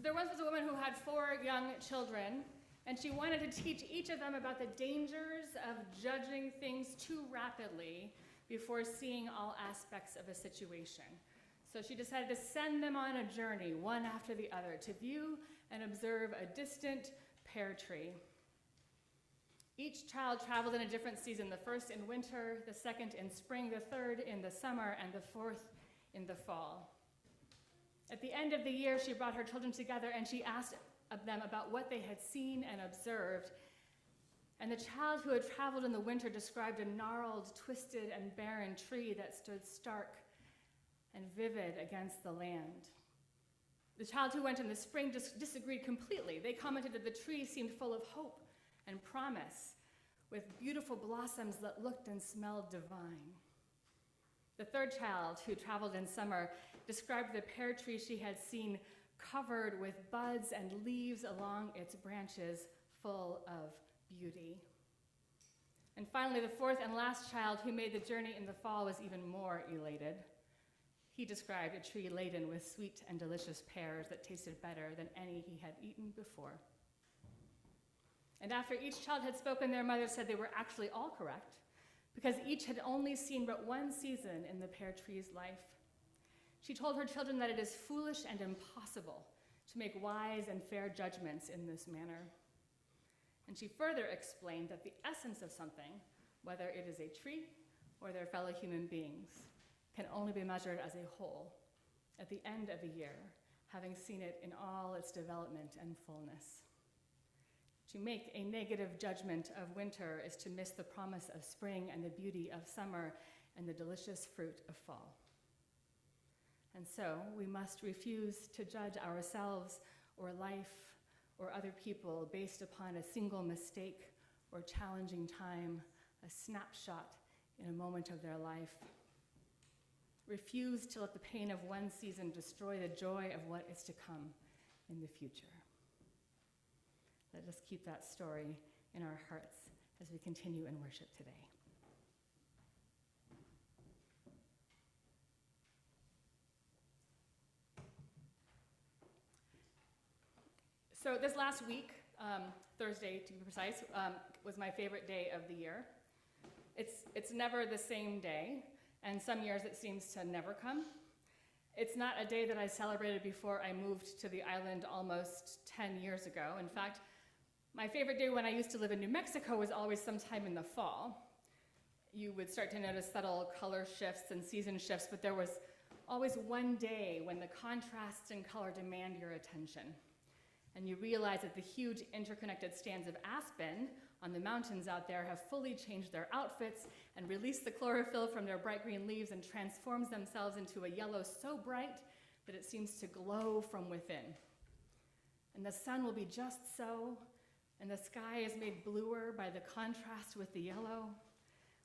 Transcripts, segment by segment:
So there once was a woman who had 4 young children, and she wanted to teach each of them about the dangers of judging things too rapidly before seeing all aspects of a situation. So she decided to send them on a journey, one after the other, to view and observe a distant pear tree. Each child traveled in a different season, the first in winter, the second in spring, the third in the summer, and the fourth in the fall. At the end of the year, she brought her children together and she asked them about what they had seen and observed. And the child who had traveled in the winter described a gnarled, twisted, and barren tree that stood stark and vivid against the land. The child who went in the spring disagreed completely. They commented that the tree seemed full of hope and promise, with beautiful blossoms that looked and smelled divine. The third child, who traveled in summer, described the pear tree she had seen covered with buds and leaves along its branches, full of beauty. And finally, the fourth and last child, who made the journey in the fall, was even more elated. He described a tree laden with sweet and delicious pears that tasted better than any he had eaten before. And after each child had spoken, their mother said they were actually all correct, because each had only seen but one season in the pear tree's life. She told her children that it is foolish and impossible to make wise and fair judgments in this manner. And she further explained that the essence of something, whether it is a tree or their fellow human beings, can only be measured as a whole at the end of a year, having seen it in all its development and fullness. To make a negative judgment of winter is to miss the promise of spring and the beauty of summer and the delicious fruit of fall. And so we must refuse to judge ourselves or life or other people based upon a single mistake or challenging time, a snapshot in a moment of their life. Refuse to let the pain of one season destroy the joy of what is to come in the future. Let us keep that story in our hearts as we continue in worship today. So this last week, Thursday to be precise, was my favorite day of the year. It's never the same day, and some years it seems to never come. It's not a day that I celebrated before I moved to the island almost 10 years ago. In fact, my favorite day when I used to live in New Mexico was always sometime in the fall. You would start to notice subtle color shifts and season shifts, but there was always one day when the contrasts in color demand your attention. And you realize that the huge interconnected stands of aspen on the mountains out there have fully changed their outfits and released the chlorophyll from their bright green leaves and transforms themselves into a yellow so bright that it seems to glow from within. And the sun will be just so, and the sky is made bluer by the contrast with the yellow,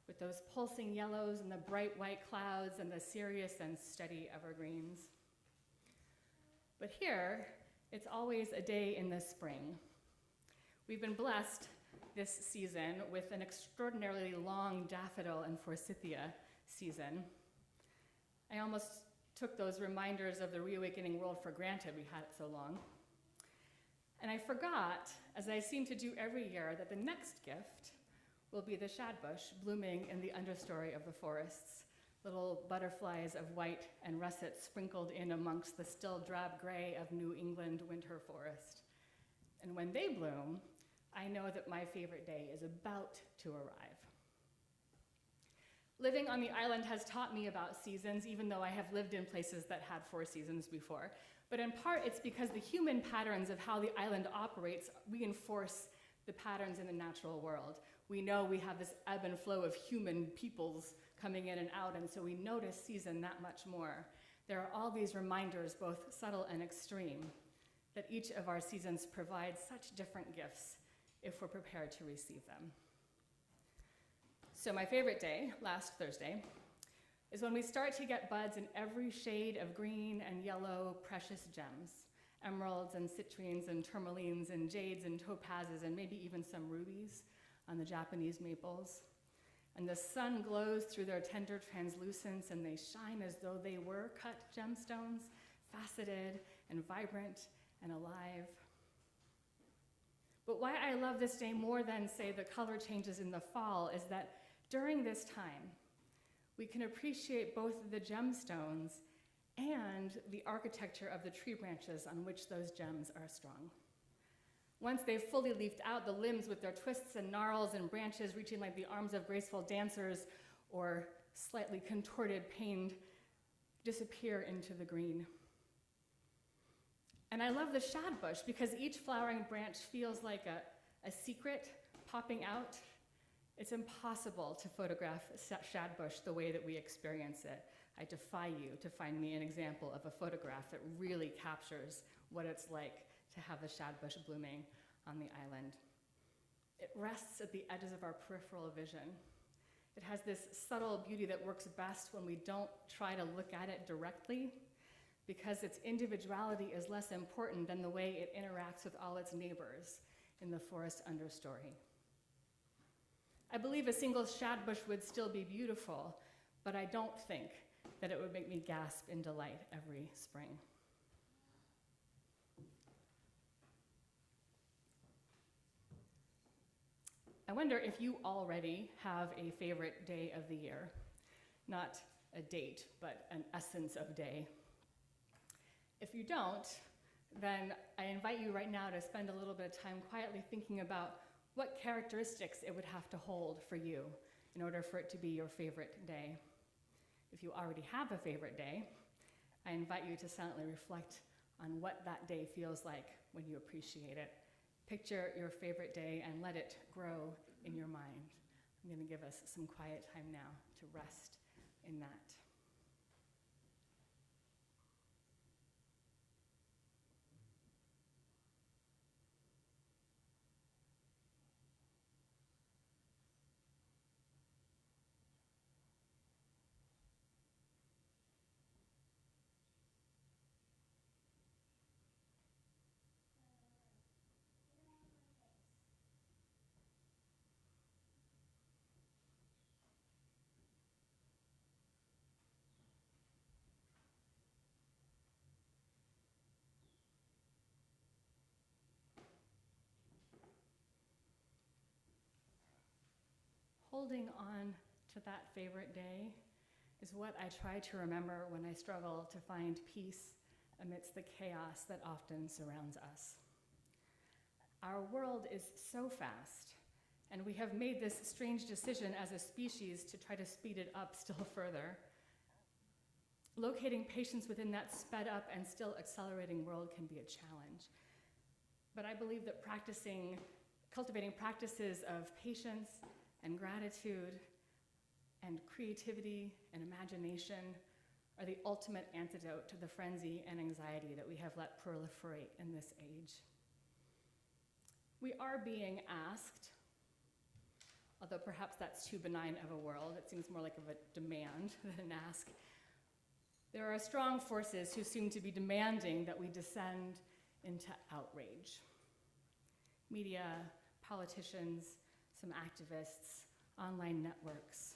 with those pulsing yellows and the bright white clouds and the serious and steady evergreens. But here, it's always a day in the spring. We've been blessed this season with an extraordinarily long daffodil and forsythia season. I almost took those reminders of the reawakening world for granted. We had it so long. And I forgot, as I seem to do every year, that the next gift will be the shadbush blooming in the understory of the forests, little butterflies of white and russet sprinkled in amongst the still drab gray of New England winter forest. And when they bloom, I know that my favorite day is about to arrive. Living on the island has taught me about seasons, even though I have lived in places that had 4 seasons before. But in part, it's because the human patterns of how the island operates reinforce the patterns in the natural world. We know we have this ebb and flow of human peoples coming in and out, and so we notice season that much more. There are all these reminders, both subtle and extreme, that each of our seasons provides such different gifts if we're prepared to receive them. So my favorite day, last Thursday, is when we start to get buds in every shade of green and yellow precious gems, emeralds and citrines and tourmalines and jades and topazes and maybe even some rubies on the Japanese maples. And the sun glows through their tender translucence, and they shine as though they were cut gemstones, faceted and vibrant and alive. But why I love this day more than, say, the color changes in the fall is that during this time, we can appreciate both the gemstones and the architecture of the tree branches on which those gems are strung. Once they've fully leafed out, the limbs with their twists and gnarls and branches reaching like the arms of graceful dancers or slightly contorted, pained, disappear into the green. And I love the shad bush because each flowering branch feels like a secret popping out. It's impossible to photograph shad bush the way that we experience it. I defy you to find me an example of a photograph that really captures what it's like to have the shad bush blooming on the island. It rests at the edges of our peripheral vision. It has this subtle beauty that works best when we don't try to look at it directly, because its individuality is less important than the way it interacts with all its neighbors in the forest understory. I believe a single shad bush would still be beautiful, but I don't think that it would make me gasp in delight every spring. I wonder if you already have a favorite day of the year. Not a date, but an essence of day. If you don't, then I invite you right now to spend a little bit of time quietly thinking about what characteristics it would have to hold for you in order for it to be your favorite day. If you already have a favorite day, I invite you to silently reflect on what that day feels like when you appreciate it. Picture your favorite day and let it grow in your mind. I'm going to give us some quiet time now to rest in that. Holding on to that favorite day is what I try to remember when I struggle to find peace amidst the chaos that often surrounds us. Our world is so fast, and we have made this strange decision as a species to try to speed it up still further. Locating patience within that sped up and still accelerating world can be a challenge. But I believe that cultivating practices of patience and gratitude and creativity and imagination are the ultimate antidote to the frenzy and anxiety that we have let proliferate in this age. We are being asked, although perhaps that's too benign of a world, it seems more like of a demand than an ask. There are strong forces who seem to be demanding that we descend into outrage. Media, politicians, some activists, online networks.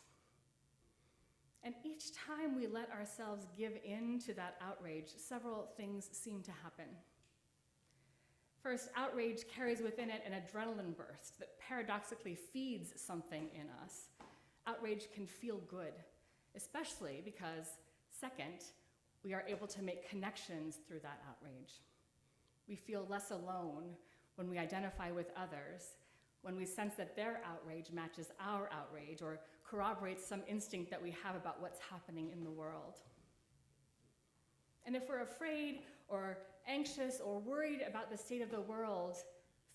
And each time we let ourselves give in to that outrage, several things seem to happen. First, outrage carries within it an adrenaline burst that paradoxically feeds something in us. Outrage can feel good, especially because, second, we are able to make connections through that outrage. We feel less alone when we identify with others, when we sense that their outrage matches our outrage or corroborates some instinct that we have about what's happening in the world. And if we're afraid or anxious or worried about the state of the world,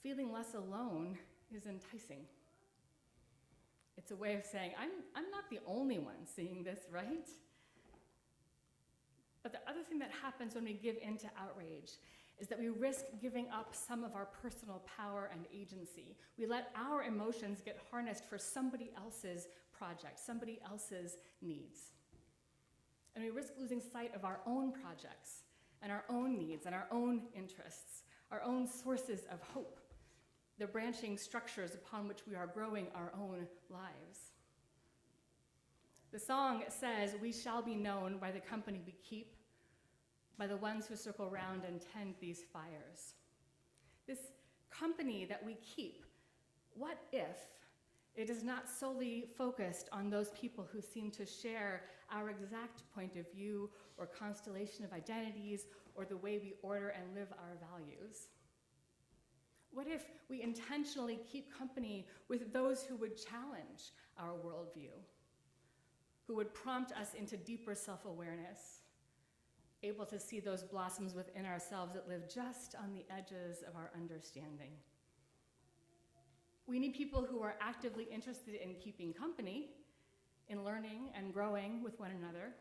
feeling less alone is enticing. It's a way of saying, I'm not the only one seeing this, right? But the other thing that happens when we give in to outrage is that we risk giving up some of our personal power and agency. We let our emotions get harnessed for somebody else's project, somebody else's needs. And we risk losing sight of our own projects and our own needs and our own interests, our own sources of hope, the branching structures upon which we are growing our own lives. The song says, "We shall be known by the company we keep, by the ones who circle round and tend these fires. This company that we keep, what if it is not solely focused on those people who seem to share our exact point of view or constellation of identities or the way we order and live our values? What if we intentionally keep company with those who would challenge our worldview, who would prompt us into deeper self-awareness, able to see those blossoms within ourselves that live just on the edges of our understanding? We need people who are actively interested in keeping company, in learning and growing with one another.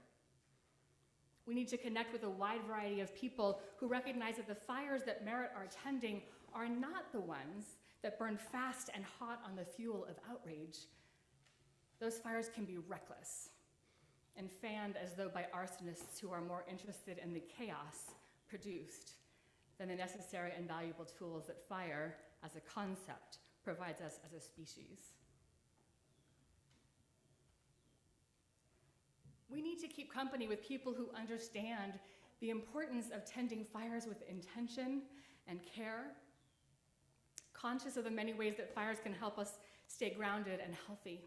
We need to connect with a wide variety of people who recognize that the fires that merit our tending are not the ones that burn fast and hot on the fuel of outrage. Those fires can be reckless and fanned as though by arsonists who are more interested in the chaos produced than the necessary and valuable tools that fire, as a concept, provides us as a species. We need to keep company with people who understand the importance of tending fires with intention and care, conscious of the many ways that fires can help us stay grounded and healthy,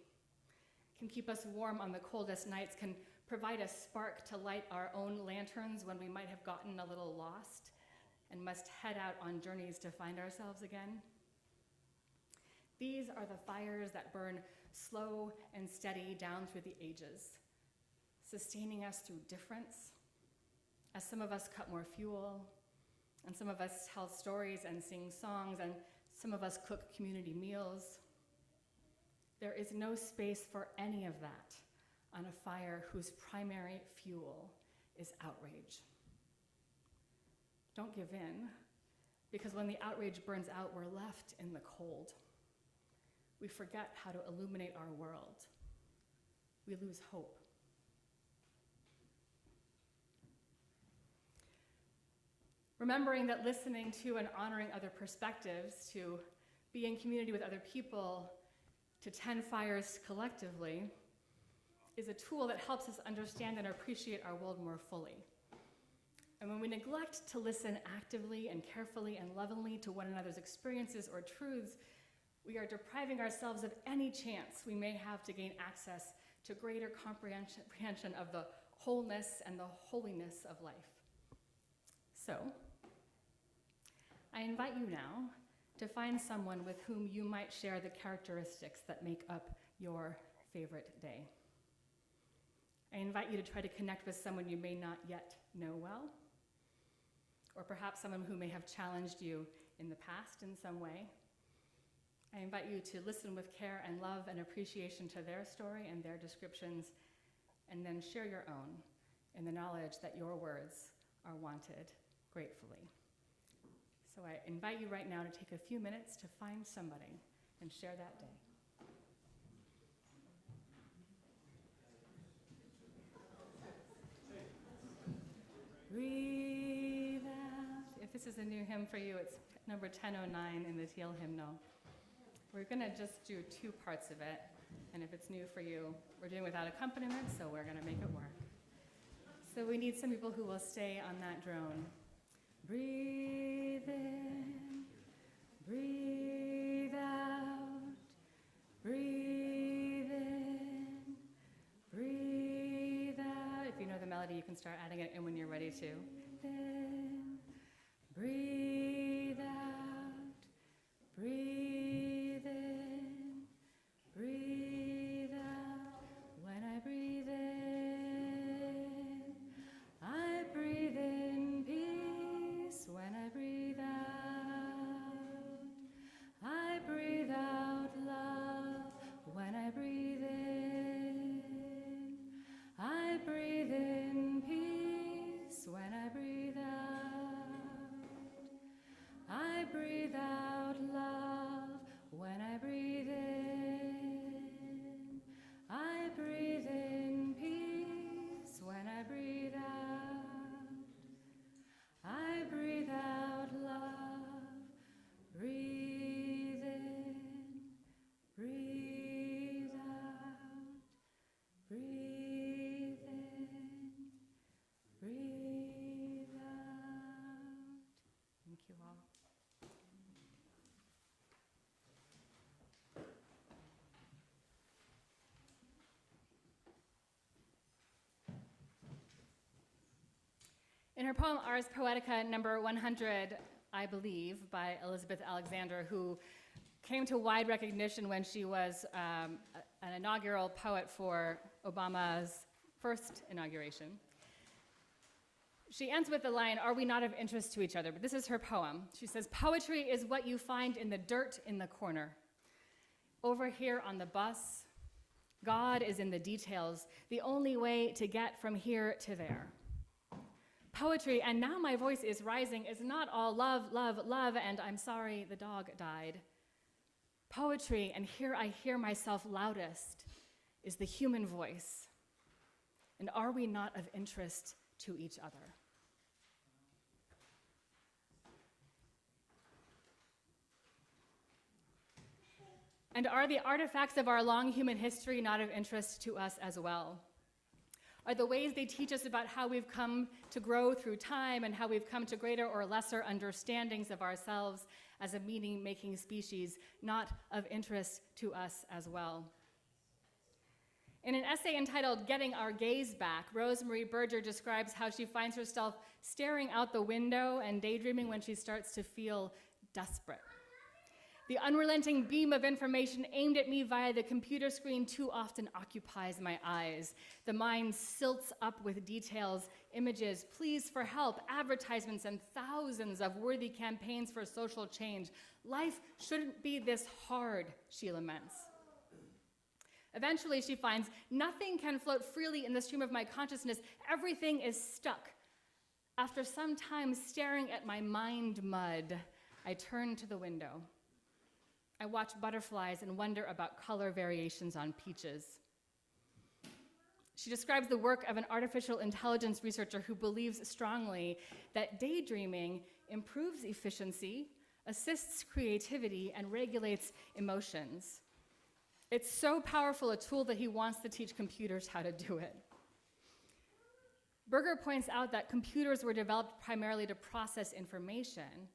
can keep us warm on the coldest nights, can provide a spark to light our own lanterns when we might have gotten a little lost and must head out on journeys to find ourselves again. These are the fires that burn slow and steady down through the ages, sustaining us through difference, as some of us cut more fuel, and some of us tell stories and sing songs, and some of us cook community meals. There is no space for any of that on a fire whose primary fuel is outrage. Don't give in, because when the outrage burns out, we're left in the cold. We forget how to illuminate our world. We lose hope. Remembering that listening to and honoring other perspectives, to be in community with other people, to tend fires collectively, is a tool that helps us understand and appreciate our world more fully. And when we neglect to listen actively and carefully and lovingly to one another's experiences or truths, we are depriving ourselves of any chance we may have to gain access to greater comprehension of the wholeness and the holiness of life. So, I invite you now to find someone with whom you might share the characteristics that make up your favorite day. I invite you to try to connect with someone you may not yet know well, or perhaps someone who may have challenged you in the past in some way. I invite you to listen with care and love and appreciation to their story and their descriptions, and then share your own in the knowledge that your words are wanted gratefully. So I invite you right now to take a few minutes to find somebody and share that day. Breathe out. If this is a new hymn for you, it's number 1009 in the Teal hymnal. We're going to just do two parts of it, and if it's new for you, we're doing without accompaniment, so we're going to make it work. So we need some people who will stay on that drone. Breathe in, breathe out, breathe in, breathe out. If you know the melody, you can start adding it in when you're ready to. Then, breathe out, breathe in, breathe out. When I breathe in, I breathe in peace. When I breathe out, I breathe out love. When I breathe in, I breathe in peace. When I breathe you all. In her poem, Ars Poetica, number 100, I believe, by Elizabeth Alexander, who came to wide recognition when she was an inaugural poet for Obama's first inauguration. She ends with the line, "Are we not of interest to each other?" But this is her poem. She says, "Poetry is what you find in the dirt in the corner. Over here on the bus, God is in the details, the only way to get from here to there. Poetry, and now my voice is rising, is not all love, love, love, and I'm sorry the dog died. Poetry, and here I hear myself loudest, is the human voice. And are we not of interest to each other?" And are the artifacts of our long human history not of interest to us as well? Are the ways they teach us about how we've come to grow through time and how we've come to greater or lesser understandings of ourselves as a meaning-making species not of interest to us as well? In an essay entitled "Getting Our Gaze Back," Rosemarie Berger describes how she finds herself staring out the window and daydreaming when she starts to feel desperate. The unrelenting beam of information aimed at me via the computer screen too often occupies my eyes. The mind silts up with details, images, pleas for help, advertisements, and thousands of worthy campaigns for social change. Life shouldn't be this hard, she laments. Eventually, she finds, nothing can float freely in the stream of my consciousness. Everything is stuck. After some time staring at my mind mud, I turn to the window. I watch butterflies and wonder about color variations on peaches. She describes the work of an artificial intelligence researcher who believes strongly that daydreaming improves efficiency, assists creativity, and regulates emotions. It's so powerful a tool that he wants to teach computers how to do it. Berger points out that computers were developed primarily to process information.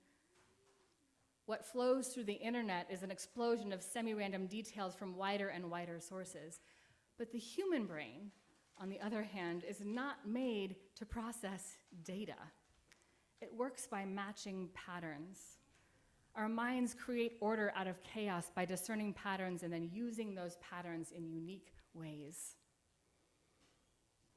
What flows through the internet is an explosion of semi-random details from wider and wider sources. But the human brain, on the other hand, is not made to process data. It works by matching patterns. Our minds create order out of chaos by discerning patterns and then using those patterns in unique ways.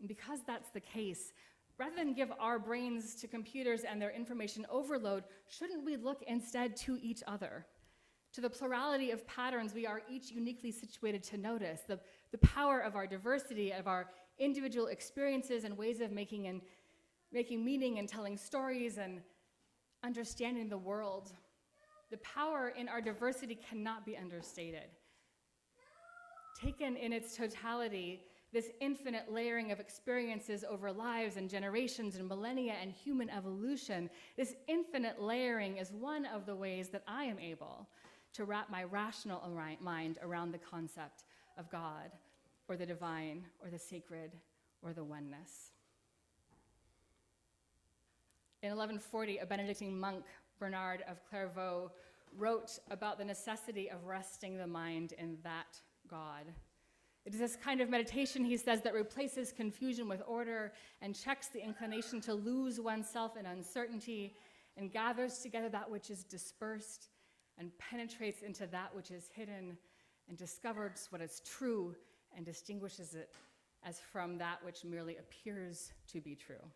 And because that's the case, rather than give our brains to computers and their information overload, shouldn't we look instead to each other, to the plurality of patterns we are each uniquely situated to notice, the power of our diversity, of our individual experiences and ways of making meaning and telling stories and understanding the world. The power in our diversity cannot be understated. Taken in its totality, this infinite layering of experiences over lives and generations and millennia and human evolution, this infinite layering is one of the ways that I am able to wrap my rational mind around the concept of God, or the divine, or the sacred, or the oneness. In 1140, a Benedictine monk, Bernard of Clairvaux, wrote about the necessity of resting the mind in that God. It is this kind of meditation, he says, that replaces confusion with order and checks the inclination to lose oneself in uncertainty and gathers together that which is dispersed and penetrates into that which is hidden and discovers what is true and distinguishes it as from that which merely appears to be true.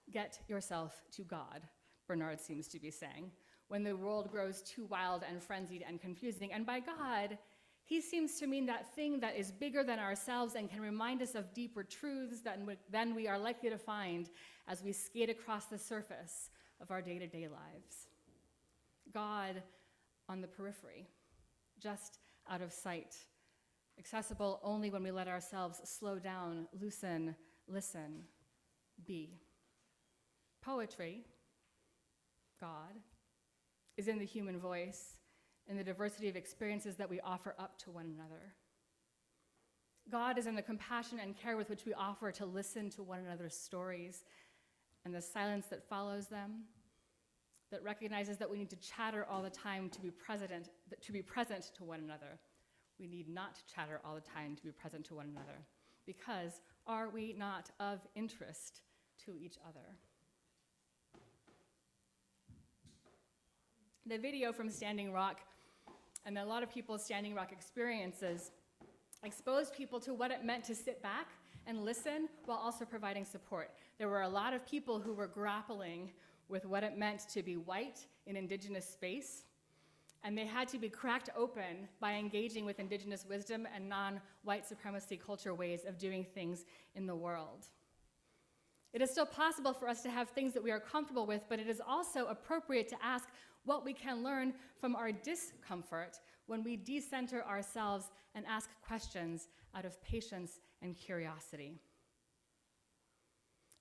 Get yourself to God, Bernard seems to be saying, when the world grows too wild and frenzied and confusing. And by God, he seems to mean that thing that is bigger than ourselves and can remind us of deeper truths than we are likely to find as we skate across the surface of our day-to-day lives. God on the periphery, just out of sight, accessible only when we let ourselves slow down, loosen, listen, be. Poetry, God, is in the human voice, in the diversity of experiences that we offer up to one another. God is in the compassion and care with which we offer to listen to one another's stories and the silence that follows them, that recognizes that we need to chatter all the time to be present to one another. We need not chatter all the time to be present to one another, because are we not of interest to each other? The video from Standing Rock and a lot of people's Standing Rock experiences exposed people to what it meant to sit back and listen while also providing support. There were a lot of people who were grappling with what it meant to be white in Indigenous space, and they had to be cracked open by engaging with Indigenous wisdom and non-white supremacy culture ways of doing things in the world. It is still possible for us to have things that we are comfortable with, but it is also appropriate to ask what we can learn from our discomfort when we decenter ourselves and ask questions out of patience and curiosity.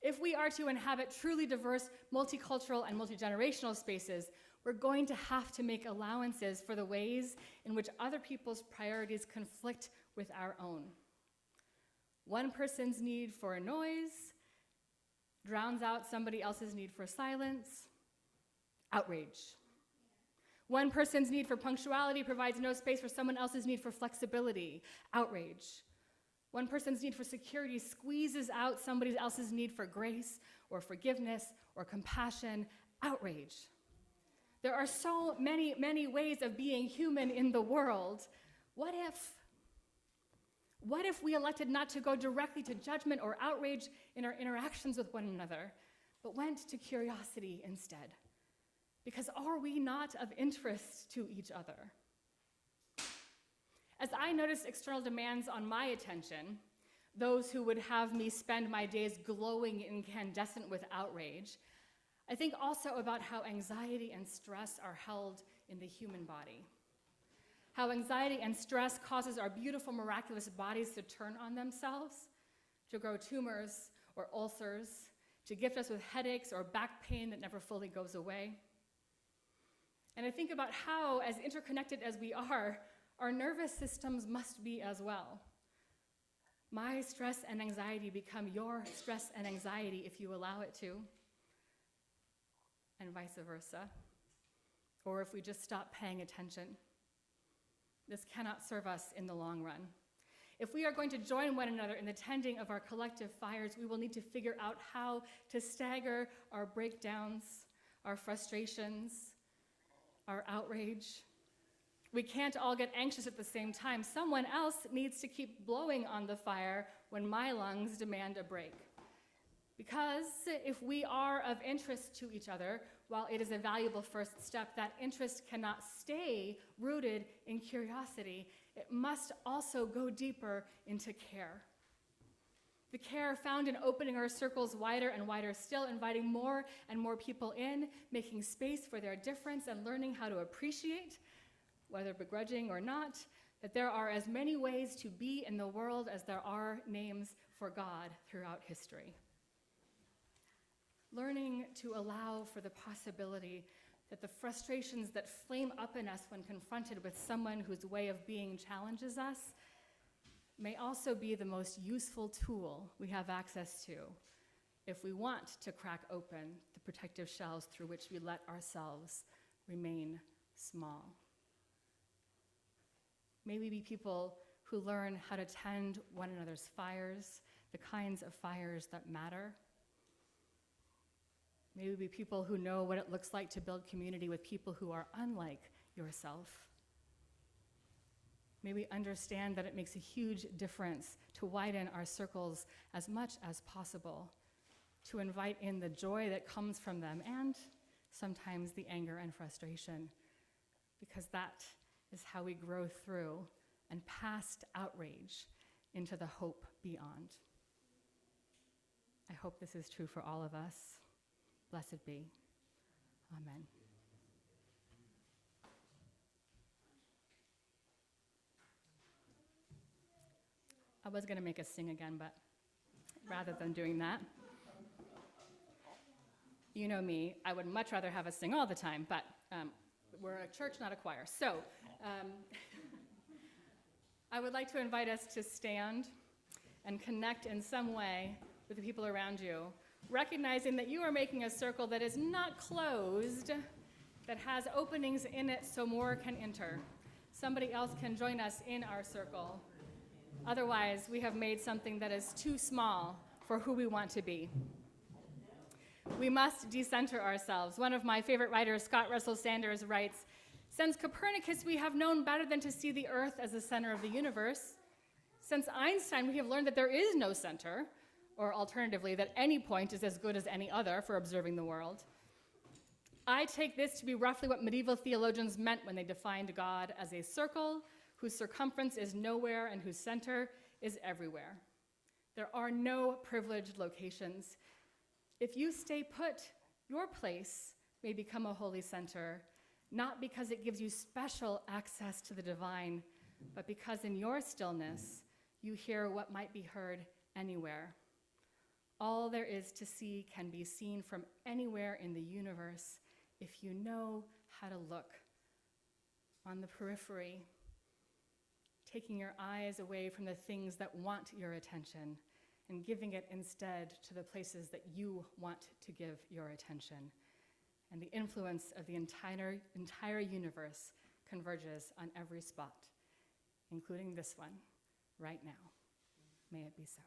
If we are to inhabit truly diverse, multicultural, and multigenerational spaces, we're going to have to make allowances for the ways in which other people's priorities conflict with our own. One person's need for noise drowns out somebody else's need for silence. Outrage. One person's need for punctuality provides no space for someone else's need for flexibility. Outrage. One person's need for security squeezes out somebody else's need for grace or forgiveness or compassion. Outrage. There are so many, many ways of being human in the world. What if we elected not to go directly to judgment or outrage in our interactions with one another, but went to curiosity instead? Because are we not of interest to each other? As I notice external demands on my attention, those who would have me spend my days glowing incandescent with outrage, I think also about how anxiety and stress are held in the human body. How anxiety and stress causes our beautiful, miraculous bodies to turn on themselves, to grow tumors or ulcers, to gift us with headaches or back pain that never fully goes away. And I think about how, as interconnected as we are, our nervous systems must be as well. My stress and anxiety become your stress and anxiety if you allow it to, and vice versa, or if we just stop paying attention. This cannot serve us in the long run. If we are going to join one another in the tending of our collective fires, we will need to figure out how to stagger our breakdowns, our frustrations, our outrage. We can't all get anxious at the same time. Someone else needs to keep blowing on the fire when my lungs demand a break. Because if we are of interest to each other, while it is a valuable first step, that interest cannot stay rooted in curiosity. It must also go deeper into care. The care found in opening our circles wider and wider still, inviting more and more people in, making space for their difference and learning how to appreciate, whether begrudging or not, that there are as many ways to be in the world as there are names for God throughout history. Learning to allow for the possibility that the frustrations that flame up in us when confronted with someone whose way of being challenges us may also be the most useful tool we have access to if we want to crack open the protective shells through which we let ourselves remain small. May we be people who learn how to tend one another's fires, the kinds of fires that matter. May we be people who know what it looks like to build community with people who are unlike yourself. May we understand that it makes a huge difference to widen our circles as much as possible, to invite in the joy that comes from them and sometimes the anger and frustration, because that is how we grow through and past outrage into the hope beyond. I hope this is true for all of us. Blessed be. Amen. I was going to make us sing again, but rather than doing that, you know me, I would much rather have us sing all the time, but we're a church, not a choir. So I would like to invite us to stand and connect in some way with the people around you, recognizing that you are making a circle that is not closed, that has openings in it so more can enter. Somebody else can join us in our circle. Otherwise, we have made something that is too small for who we want to be. We must decenter ourselves. One of my favorite writers, Scott Russell Sanders, writes, "Since Copernicus, we have known better than to see the earth as the center of the universe. Since Einstein, we have learned that there is no center, or alternatively, that any point is as good as any other for observing the world. I take this to be roughly what medieval theologians meant when they defined God as a circle whose circumference is nowhere and whose center is everywhere. There are no privileged locations. If you stay put, your place may become a holy center, not because it gives you special access to the divine, but because in your stillness, you hear what might be heard anywhere. All there is to see can be seen from anywhere in the universe if you know how to look. On the periphery, taking your eyes away from the things that want your attention and giving it instead to the places that you want to give your attention. And the influence of the entire universe converges on every spot, including this one, right now. May it be so."